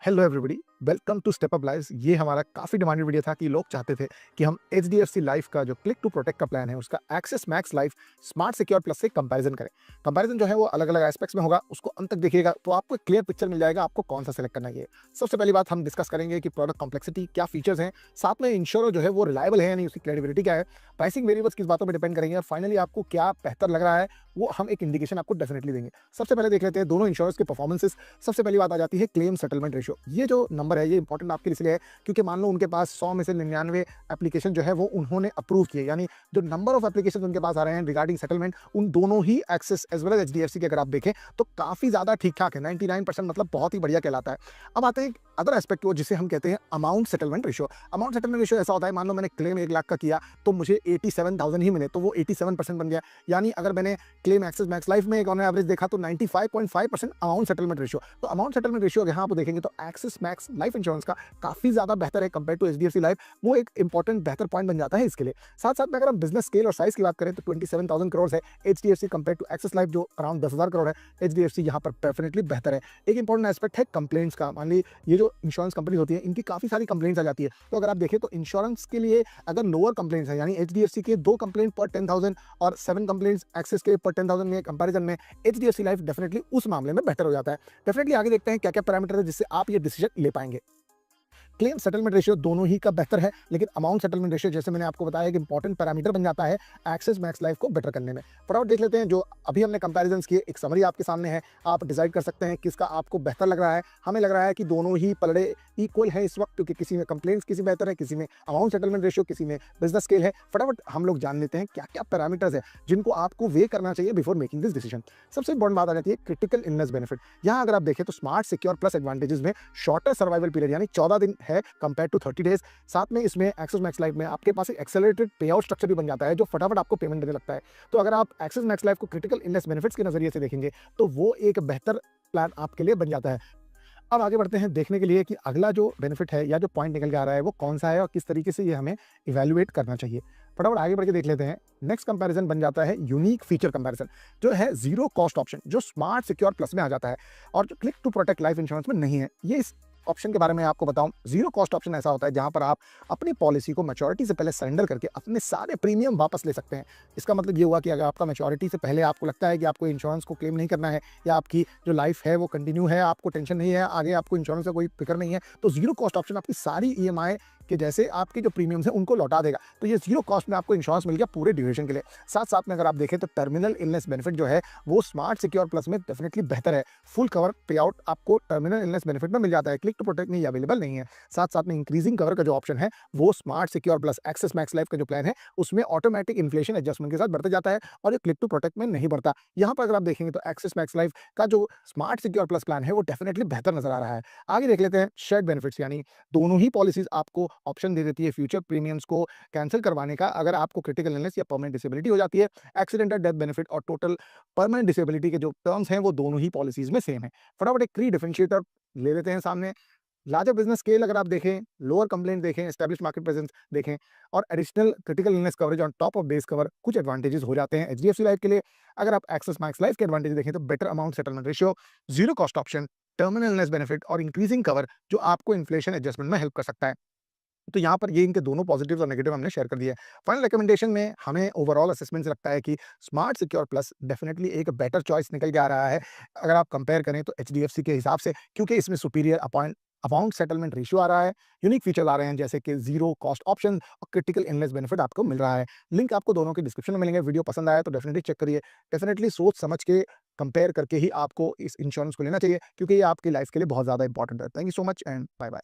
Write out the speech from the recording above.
Hello everybody, welcome to step up life. ये हमारा काफ़ी डिमांडेड वीडियो था कि लोग चाहते थे कि हम एचडीएफसी लाइफ का जो क्लिक टू प्रोटेक्ट का प्लान है उसका axis max life smart secure plus से कंपैरिजन करें। कंपैरिजन जो है वो अलग अलग एस्पेक्ट्स में होगा, उसको अंत तक देखिएगा तो आपको एक क्लियर पिक्चर मिल जाएगा आपको कौन सा सेलेक्ट करना है। सबसे पहली बात हम डिस्कस करेंगे कि प्रोडक्ट कॉम्प्लेक्सिटी क्या फीचर्स हैं, साथ में इंश्योर जो है वो रिलायबल है या नहीं, उसकी क्रेडिबिलिटी क्या है, प्राइसिंग वेरिएबल्स किस बातों पर डिपेंड करेंगे और फाइनली आपको क्या बेहतर लग रहा है वो हम एक इंडिकेशन आपको डेफिनेटली देंगे। सबसे पहले देख लेते हैं दोनों इंश्योरेंस के परफॉर्मेंसेस। सबसे पहली बात आ जाती है क्लेम सेटलमेंट रेशियो। ये जो नंबर है ये इंपॉर्टेंट आपके लिए इसलिए है क्योंकि मान लो उनके पास 100 में से 99 एप्लीकेशन जो है वो उन्होंने अप्रूव किए, यानी जो नंबर ऑफ एप्लीकेशन उनके पास आ रहे हैं रिगार्डिंग सेटलमेंट उन दोनों ही Axis as well as HDFC के अगर आप देखें तो काफ़ी ज़्यादा ठीक ठाक है। 99% मतलब बहुत ही बढ़िया कहलाता है। अब आते हैं एक अदर एस्पेक्ट को जिसे हम कहते हैं amount settlement ratio. Amount settlement ratio ऐसा होता है, मान लो मैंने क्लेम 1 लाख का किया तो मुझे 87,000 ही मिले तो वो 87% बन गया। यानी अगर मैंने क्लेम एक्सिस मैक्स लाइफ में एक ऑन एवरेज देखा तो 95.5% अमाउंट सेटलमेंट रेशियो। तो अमाउंट सेटलमेंट रेशियो यहाँ आप देखेंगे तो एक्सिस मैक्स लाइफ इंश्योरेंस का काफ़ी ज़्यादा बेहतर है कंपेयर टू एचडीएफसी लाइफ। वो एक इंपॉर्टेंट बेहतर पॉइंट बन जाता है इसके लिए। साथ साथ में अगर हम बिजनेस स्केल और साइज की बात करें तो 27,000 करोड़ है HDFC compare to Axis Life जो अराउंड 10,000 करोड़ है। एचडीएफसी यहाँ पर डेफिनेटली बेहतर है। एक इंपॉर्टेंट एस्पेक्ट है कंप्लेंट्स का। मान ली ये जो इंश्योरेंस कंपनी होती है इनकी काफ़ी सारी कंप्लेंट्स आ जाती है, तो अगर आप देखें तो इंश्योरेंस के लिए अगर लोअर कंप्लेंट्स है यानी एचडीएफसी के 2 कंप्लेंट पर 10,000 और 7 कंप्लेंट्स एक्सिस के पर 10,000 में कंपैरिजन में एचडीएफसी लाइफ डेफिनेटली उस मामले में बेहतर हो जाता है। डेफिनेटली आगे देखते हैं क्या क्या पैरामीटर है जिससे आप ये डिसीजन ले पाएंगे। क्लेम सेटलमेंट रेशियो दोनों ही का बेहतर है, लेकिन अमाउंट सेटलमेंट रेशियो जैसे मैंने आपको बताया एक इंपॉर्टेंट पैरामीटर बन जाता है एक्सिस मैक्स लाइफ को बेटर करने में। फटाफट देख लेते हैं जो अभी हमने कंपैरिजंस किए, एक समरी आपके सामने है, आप डिसाइड कर सकते हैं किसका आपको बेहतर लग रहा है। हमें लग रहा है कि दोनों ही पलड़े इक्वल है इस वक्त, क्योंकि किसी में कंप्लेंट्स किसी बेहतर है, किसी में अमाउंट सेटलमेंट रेशियो, किसी में बिजनेस स्केल है। फटाफट हम लोग जान लेते हैं क्या क्या पैरामीटर्स है जिनको आपको वे करना चाहिए बिफोर मेकिंग दिस डिसीजन। सबसे इंपॉर्टेंट बात आ जाती है क्रिटिकल इलनेस बेनिफिट। यहाँ अगर आप देखें तो स्मार्ट सिक्योर प्लस एडवांटेजेस में शॉर्टर सर्वाइवल पीरियड यानी 14 दिन है कंपेयर टू 30 डेज। साथ में इसमें एक्सिस मैक्स लाइफ में आपके पास एक एक्सेलरेटेड पे आउट स्ट्रक्चर भी बन जाता है जो फटाफट आपको पेमेंट देने लगता है। तो अगर आप एक्सिस मैक्स लाइफ को क्रिटिकल इलनेस बेनिफिट्स के नजरिए से देखेंगे तो वो एक बेहतर प्लान आपके लिए बन जाता है। अब आगे बढ़ते हैं देखने के लिए कि अगला जो बेनिफिट है या जो पॉइंट निकल के आ रहा है वो कौन सा है और किस तरीके से ये हमें इवैल्यूएट करना चाहिए। फटाफट आगे बढ़ के देख लेते हैं। नेक्स्ट कंपैरिजन बन जाता है यूनिक फीचर कंपैरिजन, जो है जीरो कॉस्ट ऑप्शन, जो स्मार्ट सिक्योर प्लस में आ जाता है और जो click to protect life insurance में नहीं है। ये इस ऑप्शन के बारे में आपको बताऊं, जीरो कॉस्ट ऑप्शन ऐसा होता है जहां पर आप अपनी पॉलिसी को मैच्योरिटी से पहले सरेंडर करके अपने सारे प्रीमियम वापस ले सकते हैं। इसका मतलब ये हुआ कि अगर आपका मैच्योरिटी से पहले आपको लगता है कि आपको इंश्योरेंस को क्लेम नहीं करना है या आपकी जो लाइफ है वो कंटिन्यू है, आपको टेंशन नहीं है, आगे आपको इंश्योरेंस का कोई फिक्र नहीं है, तो जीरो कॉस्ट ऑप्शन आपकी सारी ईएमआई के जैसे आपके जो प्रीमियम्स हैं उनको लौटा देगा। तो ये जीरो कॉस्ट में आपको इंश्योरेंस मिल गया पूरे ड्यूरेशन के लिए। साथ साथ में अगर आप देखें तो टर्मिनल इलनेस बेनिफिट जो है वो स्मार्ट सिक्योर प्लस में डेफिनेटली बेहतर है। फुल कवर पे आउट आपको टर्मिनल इलनेस बेनिफिट में मिल जाता है, क्लिक टू प्रोटेक्ट में अवेलेबल नहीं है। साथ साथ में इंक्रीजिंग कवर का जो ऑप्शन है वो smart secure plus axis max life का जो प्लान है उसमें ऑटोमेटिक इन्फ्लेशन एडजस्टमेंट के साथ बढ़ते जाता है और ये क्लिक टू प्रोटेक्ट में नहीं बढ़ता। यहाँ पर अगर आप देखेंगे तो एक्सिस मैक्स लाइफ का जो स्मार्ट सिक्योर प्लस प्लान है वो डेफिनेटली बेहतर नजर आ रहा है। आगे देख लेते हैं शेयर्ड बेनिफिट्स, यानी दोनों ही पॉलिसीज आपको ऑप्शन दे देती है फ्यूचर प्रीमियम्स को कैंसिल करवाने का अगर आपको क्रिटिकल इलनेस या परमानेंट डिसेबिलिटी हो जाती है। एक्सीडेंटल डेथ बेनिफिट और टोटल परमानेंट डिसेबिलिटी के जो टर्म्स हैं वो दोनों ही पॉलिसीज में सेम है। फटाफट एक की डिफरेंशिएटर ले लेते हैं सामने। लार्जर बिजनेस स्केल अगर आप देखें, लोअर कंप्लेंट देखें, एस्टैब्लिश मार्केट प्रेजेंस देखें और additional critical illness coverage on top of base cover, कुछ एडवांटेजेस हो जाते हैं एचडीएफसी लाइफ के लिए। अगर आप एक्सिस मैक्स लाइफ के एडवांटेज देखें तो better amount settlement ratio, zero cost option, terminal illness benefit और इंक्रीजिंग कवर जो आपको इन्फ्लेशन एडजस्टमेंट में हेल्प कर सकता है। तो यहाँ पर ये इनके दोनों पॉजिटिव्स और नेगेटिव हमने शेयर कर दिए। फाइनल रिकमेंडेशन में हमें ओवरऑल असेसमेंट से लगता है कि स्मार्ट सिक्योर प्लस डेफिनेटली एक बेटर चॉइस निकल के आ रहा है अगर आप कंपेयर करें तो एचडीएफसी के हिसाब से, क्योंकि इसमें सुपीरियर अमाउंट सेटलमेंट रेशियो आ रहा है, यूनिक फीचर्स आ रहे हैं जैसे कि जीरो कॉस्ट ऑप्शन और क्रिटिकल इलनेस बेनिफिट आपको मिल रहा है। लिंक आपको दोनों के डिस्क्रिप्शन में मिलेंगे। वीडियो पसंद आया तो डेफिनेटली चेक करिए। डेफिनेटली सोच समझ के कंपेयर करके ही आपको इस इंश्योरेंस को लेना चाहिए क्योंकि ये आपकी लाइफ के लिए बहुत ज़्यादा इंपॉर्टेंट है। Thank you so much and bye bye.